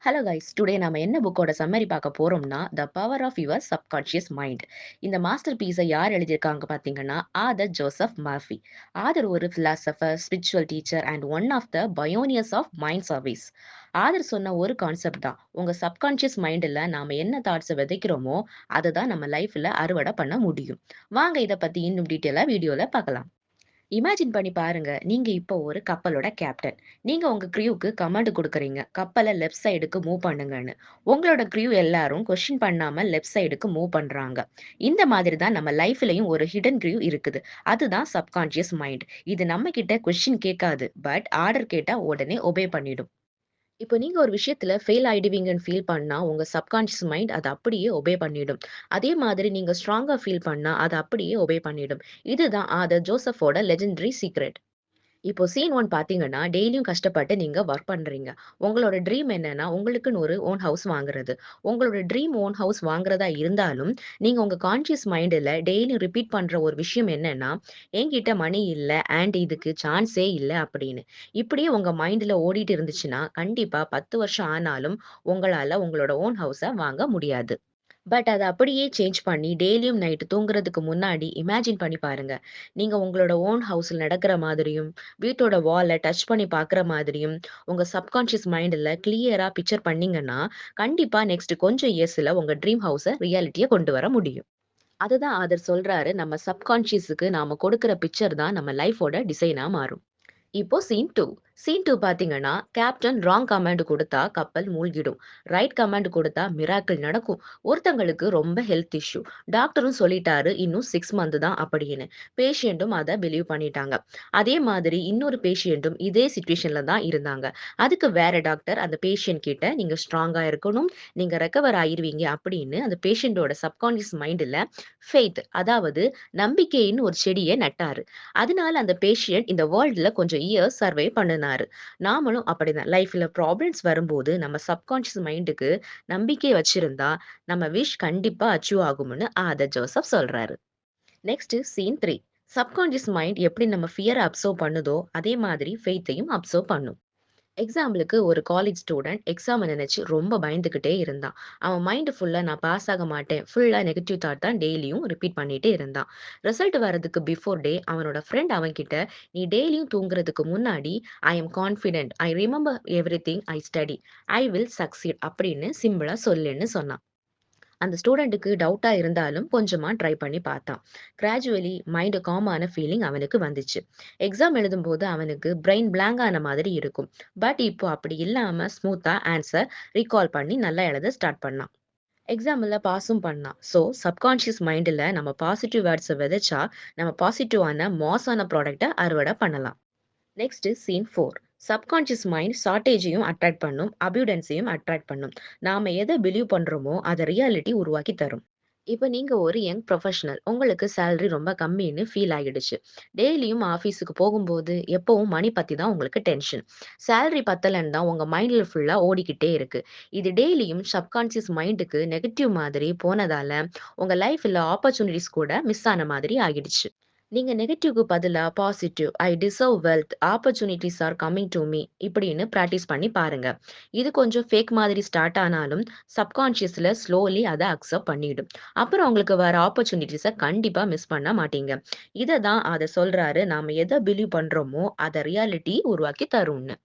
Hello guys, today நாம என்ன புக்கோட சம்மரி பார்க்க போறோம்னா, the power of your subconscious mind. இந்த மாஸ்டர் பீஸை யார் எழுதியிருக்காங்க பார்த்தீங்கன்னா, ஆதர் ஜோசப் மர்ஃபி. ஆதர் ஒரு philosopher, spiritual teacher and one of the pioneers of mind service. Author சொன்ன ஒரு கான்செப்ட் தான், உங்க சப்கான்ஷியஸ் மைண்டில் நாம என்ன தாட்ஸை விதைக்கிறோமோ அதை தான் நம்ம லைஃப்ல அறுவடை பண்ண முடியும். வாங்க இதை பத்தி இன்னும் டீட்டெயிலாக வீடியோல பார்க்கலாம். இமேஜின் பண்ணி பாருங்க, நீங்க இப்போ ஒரு கப்பலோட கேப்டன். நீங்க உங்க க்ரியூக்கு கமாண்ட் கொடுக்குறீங்க, கப்பலை லெஃப்ட் சைடுக்கு மூவ் பண்ணுங்கன்னு. உங்களோட க்ரியூ எல்லாரும் கொஸ்டின் பண்ணாம லெஃப்ட் சைடுக்கு மூவ் பண்றாங்க. இந்த மாதிரி தான் நம்ம லைஃப்லயும் ஒரு ஹிடன் க்ரியூ இருக்குது. அதுதான் சப்கான்ஷியஸ் மைண்ட். இது நம்ம கிட்ட கொஸ்டின் கேட்காது, பட் ஆர்டர் கேட்டா உடனே ஒபே பண்ணிடும். இப்போ நீங்க ஒரு விஷயத்துல ஃபெயில் ஆயிடுவீங்கன்னு ஃபீல் பண்ணா, உங்க சப்கான்ஷியஸ் மைண்ட் அத அப்படியே ஒபே பண்ணிடும். அதே மாதிரி நீங்க ஸ்ட்ராங்கா ஃபீல் பண்ணா, அத அப்படியே ஒபே பண்ணிடும். இதுதான் ஆதர் ஜோசஃபோட லெஜெண்டரி சீக்ரெட். இப்போ சீன் 1 பார்த்தீங்கன்னா, டெய்லியும் கஷ்டப்பட்டு நீங்க வொர்க் பண்றீங்க. உங்களோட ட்ரீம் என்னன்னா, உங்களுக்குன்னு ஒரு ஓன் ஹவுஸ் வாங்குறது. உங்களோட ட்ரீம் ஓன் ஹவுஸ் வாங்குறதா இருந்தாலும், நீங்க உங்க கான்ஷியஸ் மைண்டுல டெய்லியும் ரிப்பீட் பண்ற ஒரு விஷயம் என்னன்னா, "என்கிட்ட மணி இல்ல அண்ட் இதுக்கு சான்ஸே இல்ல" அப்படின்னு. இப்படியே உங்க மைண்டுல ஓடிட்டு இருந்துச்சுன்னா, கண்டிப்பா 10 வருஷம் ஆனாலும் உங்களால உங்களோட ஓன் ஹவுஸ வாங்க முடியாது. பட் அத அப்படியே சேஞ்ச் பண்ணி டெய்லியும் நைட் தூங்குறதுக்கு முன்னாடி இமேஜின் பண்ணி பாருங்க. நீங்க உங்களோட ஓன் ஹவுஸ்ல நடக்கிற மாதிரியும், வீட்டோட வால டச் பண்ணி பார்க்குற மாதிரியும், உங்க சப்கான்ஷியஸ் மைண்ட்ல கிளியரா பிக்சர் பண்ணீங்கன்னா, கண்டிப்பா நெக்ஸ்ட் கொஞ்சம் இயர்ஸ்ல உங்க ட்ரீம் ஹவுஸ ரியாலிட்டியா கொண்டு வர முடியும். அததான் ஆதர் சொல்றாரு, நம்ம சப்கான்ஷியஸ்க்கு நாம கொடுக்கிற பிக்சர் தான் நம்ம லைஃபோட டிசைனா மாறும். இப்போ சீன் 2 பார்த்தீங்கன்னா, கேப்டன் ராங் கமாண்ட் குடுத்தா கப்பல் மூழ்கிடும். ரைட் கமாண்ட் குடுத்தா மிராக்கிள் நடக்கும். ஒருத்தங்களுக்கு ரொம்ப ஹெல்த் இஷ்யூ. டாக்டரும் சொல்லிட்டாரு இன்னும் 6 மந்த் தான் அப்படின்னு. பேஷியன்ட்டும் அத பிலீவ் பண்ணிட்டாங்க. அதே மாதிரி இன்னொரு பேஷியன்ட்டும் இதே சிச்சுவேஷன்ல தான் இருந்தாங்க. அதுக்கு வேற டாக்டர் அந்த பேஷியன்ட் கிட்ட நீங்க ஸ்ட்ராங்கா இருக்கணும், நீங்க ரெக்கவர் ஆயிருவீங்க அப்படின்னு அந்த பேஷியன்ட்டோட சப்கான்ஷியஸ் மைண்ட்ல அதாவது நம்பிக்கைன்னு ஒரு செடிய நட்டாரு. அதனால அந்த பேஷியன்ட் இந்த வேர்ல்டுல கொஞ்சம் இயர்ஸ் சர்வை பண்ணுனாரு. நாமளும் அப்படிதான். லைஃப்ல ப்ராப்ளம்ஸ் வரும்போது நம்ம சப்கான்ஷியஸ் மைண்டுக்கு நம்பிக்கை வச்சிருந்தா, நம்ம விஷ் கண்டிப்பா அச்சீவ் ஆகும்னு ஆதர் ஜோசப் சொல்றாரு. Next scene 3. சப்கான்ஷியஸ் மைண்ட் எப்படி நம்ம ஃபியர அப்சர்வ் பண்ணுதோ, அதே மாதிரி ஃபெய்த்தையும் அப்சர்வ் பண்ணும். எக்ஸாம்பிளுக்கு ஒரு காலேஜ் ஸ்டூடண்ட் எக்ஸாம நினைச்சு ரொம்ப பயந்துகிட்டே இருந்தான். அவன் மைண்ட் ஃபுல்லா நான் பாஸ் ஆக மாட்டேன், ஃபுல்லா நெகட்டிவ் தாட் தான் டெய்லியும் ரிப்பீட் பண்ணிட்டே இருந்தான். ரிசல்ட் வரதுக்கு பிஃபோர் டே அவனோட ஃப்ரெண்ட் அவன்கிட்ட, நீ டெய்லியும் தூங்குறதுக்கு முன்னாடி I am confident, I remember everything I study, I will succeed அப்படின்னு சிம்பிளா சொல்லுன்னு சொன்னான். அந்த ஸ்டூடெண்ட்டுக்கு டவுட்டா இருந்தாலும் கொஞ்சமா ட்ரை பண்ணி பார்த்தான். கிராஜுவலி மைண்ட் காமான ஃபீலிங் அவனுக்கு வந்துச்சு. எக்ஸாம் எழுதும்போது அவனுக்கு பிரெயின் பிளாங்க் ஆன மாதிரி இருக்கும். பட் இப்போ அப்படி இல்லாம ஸ்மூத்தா ஆன்சர் ரீகால் பண்ணி நல்லா எழுத ஸ்டார்ட் பண்ணான். எக்ஸாம்ல பாஸும் பண்ணான். ஸோ சப்கான்ஷியஸ் மைண்ட்ல நம்ம பாசிட்டிவ் வேர்ட்ஸை விதைச்சா, நம்ம பாசிட்டிவான மாஸான ப்ராடக்ட்டை அறுவடை பண்ணலாம். Next scene 4. சப்கான்ஷியஸ் மைண்ட் ஷார்ட்டேஜையும் அட்ராக்ட் பண்ணும், அபியூடன்ஸையும் அட்ராக்ட் பண்ணும். நாம எதை பிலீவ் பண்றோமோ அதை ரியாலிட்டி உருவாக்கி தரும். இப்ப நீங்க ஒரு யங் ப்ரொஃபஷனல். உங்களுக்கு சேலரி ரொம்ப கம்மின்னு ஃபீல் ஆகிடுச்சு. டெய்லியும் ஆஃபீஸுக்கு போகும்போது எப்பவும் மணி பத்தி தான் உங்களுக்கு டென்ஷன். சேலரி பத்தலன்னு தான் உங்க மைண்ட்ல ஃபுல்லா ஓடிக்கிட்டே இருக்கு. இது டெய்லியும் சப்கான்ஷியஸ் மைண்டுக்கு நெகட்டிவ் மாதிரி போனதால, உங்க லைஃப்ல ஆப்பர்ச்சுனிட்டீஸ் கூட மிஸ் ஆன மாதிரி ஆகிடுச்சு. நீங்க நெகட்டிவ்க்கு பதிலா positive, I deserve wealth, opportunities are coming to me இப்படின்னு பிராக்டிஸ் பண்ணி பாருங்க. இது கொஞ்சம் ஃபேக் மாதிரி ஸ்டார்ட் ஆனாலும் சப்கான்ஷியஸ்ல ஸ்லோலி அதை அக்செப்ட் பண்ணிடும். அப்புறம் உங்களுக்கு வர ஆப்பர்ச்சுனிட்டிஸை கண்டிப்பா மிஸ் பண்ண மாட்டீங்க. இதை தான் அதை சொல்றாரு, நாம எதை பிலீவ் பண்றோமோ அதை ரியாலிட்டி உருவாக்கி தரும்னு.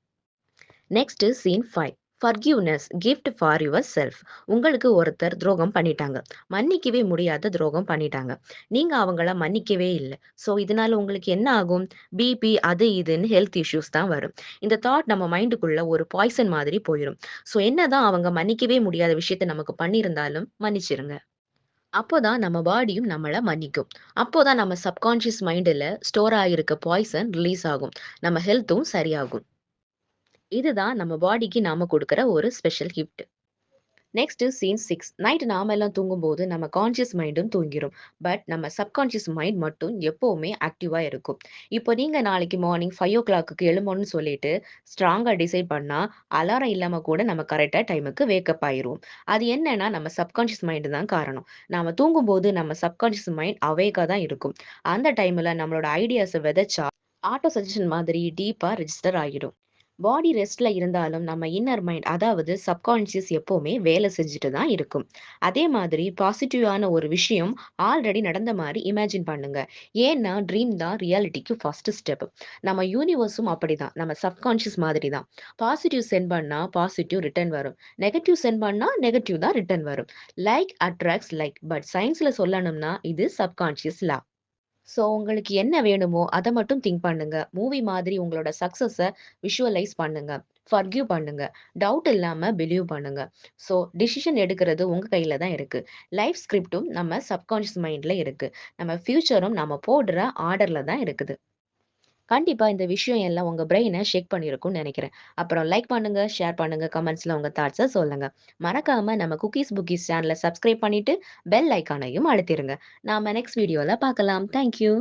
Next scene 5. Forgiveness gift for yourself. உங்களுக்கு ஒருத்தர் துரோகம் பண்ணிட்டாங்க. மன்னிக்கவே முடியாத துரோகம் பண்ணிட்டாங்க. நீங்க அவங்கள மன்னிக்கவே இல்ல. ஸோ இதனால உங்களுக்கு என்ன ஆகும்? பிபி அது இதுன்னு ஹெல்த் இஷ்யூஸ் தான் வரும். இந்த தாட் நம்ம மைண்டுக்குள்ள ஒரு பாய்சன் மாதிரி போயிரும். ஸோ என்னதான் அவங்க மன்னிக்கவே முடியாத விஷயத்த நமக்கு பண்ணியிருந்தாலும் மன்னிச்சிருங்க. அப்போதான் நம்ம பாடியும் நம்மள மன்னிக்கும். அப்போதான் நம்ம சப்கான்ஷியஸ் மைண்டுல ஸ்டோர் ஆகியிருக்க பாய்சன் ரிலீஸ் ஆகும். நம்ம ஹெல்த்தும் சரியாகும். இதுதான் நம்ம பாடிக்கு நாம கொடுக்கிற ஒரு special gift. Next scene 6. Night நாம எல்லாம் தூங்கும்போது நம்ம கான்ஷியஸ் மைண்டும் தூங்கிரும். பட் நம்ம சப்கான்ஷியஸ் மைண்ட் மட்டும் எப்பவுமே ஆக்டிவா இருக்கும். இப்போ நீங்க நாளைக்கு மார்னிங் 5 o'clock எழும்பணும்னு சொல்லிட்டு ஸ்ட்ராங்கா டிசைட் பண்ணா, அலாரம் இல்லாம கூட நம்ம கரெக்டா டைமுக்கு வேக்கப் ஆயிருவோம். அது என்னன்னா நம்ம சப்கான்ஷியஸ் மைண்ட் தான் காரணம். நாம தூங்கும்போது நம்ம சப்கான்ஷியஸ் மைண்ட் அவேக்கா தான் இருக்கும். அந்த டைம்ல நம்மளோட ஐடியாஸ விதைச்சா, ஆட்டோ சஜஷன் மாதிரி டீப்பா ரெஜிஸ்டர் ஆகிடும். பாடி ரெஸ்ட்ல இருந்தாலும் நம்ம இன்னர் மைண்ட் அதாவது சப்கான்ஷியஸ் எப்பவுமே வேலை செஞ்சுட்டு தான் இருக்கும். அதே மாதிரி பாசிட்டிவான ஒரு விஷயம் ஆல்ரெடி நடந்த மாரி இமேஜின் பண்ணுங்க. ஏன்னா ட்ரீம் தான் ரியாலிட்டிக்கு ஃபர்ஸ்ட் ஸ்டெப். நம்ம யூனிவர்ஸும் அப்படிதான். நம்ம சப்கான்ஷியஸ் மாதிரி தான். பாசிட்டிவ் சென்ட் பண்ணா பாசிட்டிவ் ரிட்டர்ன் வரும். நெகட்டிவ் சென்ட் பண்ணா நெகட்டிவ் தான் ரிட்டர்ன் வரும். Like attracts like. பட் சயின்ஸ்ல சொல்லணும்னா இது சப்கான்ஷியஸ் லா. ஸோ உங்களுக்கு என்ன வேணுமோ அத மட்டும் திங்க் பண்ணுங்க. மூவி மாதிரி உங்களோட சக்சஸ விஷுவலைஸ் பண்ணுங்க. ஃபர்கிவ் பண்ணுங்க. டவுட் இல்லாம பிலீவ் பண்ணுங்க. ஸோ டிசிஷன் எடுக்கிறது உங்க கையில தான் இருக்கு. லைஃப் ஸ்கிரிப்டும் நம்ம சப்கான்ஷியஸ் மைண்ட்ல இருக்கு. நம்ம ஃபியூச்சரும் நம்ம போடுற ஆர்டர்ல தான் இருக்குது. கண்டிப்பா இந்த விஷயம் எல்லாம் உங்க பிரெயின ஷேக் பண்ணியிருக்கும்னு நெனைக்கிறேன். அப்புறம் லைக் பண்ணுங்க, ஷேர் பண்ணுங்க, கமெண்ட்ஸ்ல உங்க தாட்ஸ சொல்லுங்க. மறக்காம நம்ம குக்கீஸ் புக்கீஸ் சேனல சப்ஸ்கிரைப் பண்ணிட்டு, பெல் ஐகானையும் அழுத்திருங்க. நாம நெக்ஸ்ட் வீடியோல பார்க்கலாம். Thank you.